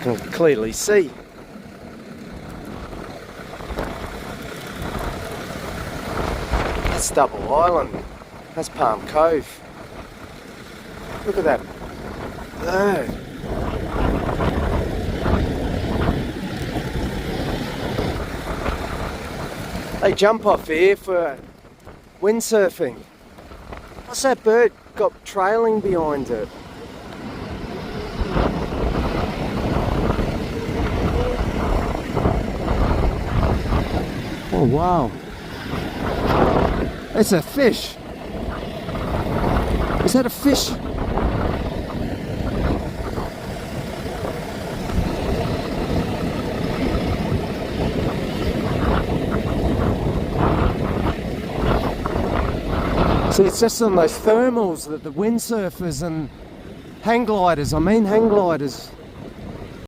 can clearly see. That's Double Island. That's Palm Cove. Look at that bird. They jump off here for windsurfing. What's that bird got trailing behind it? Oh wow. It's a fish. Is that a fish? See, it's just on those thermals that the windsurfers and hang gliders, hang gliders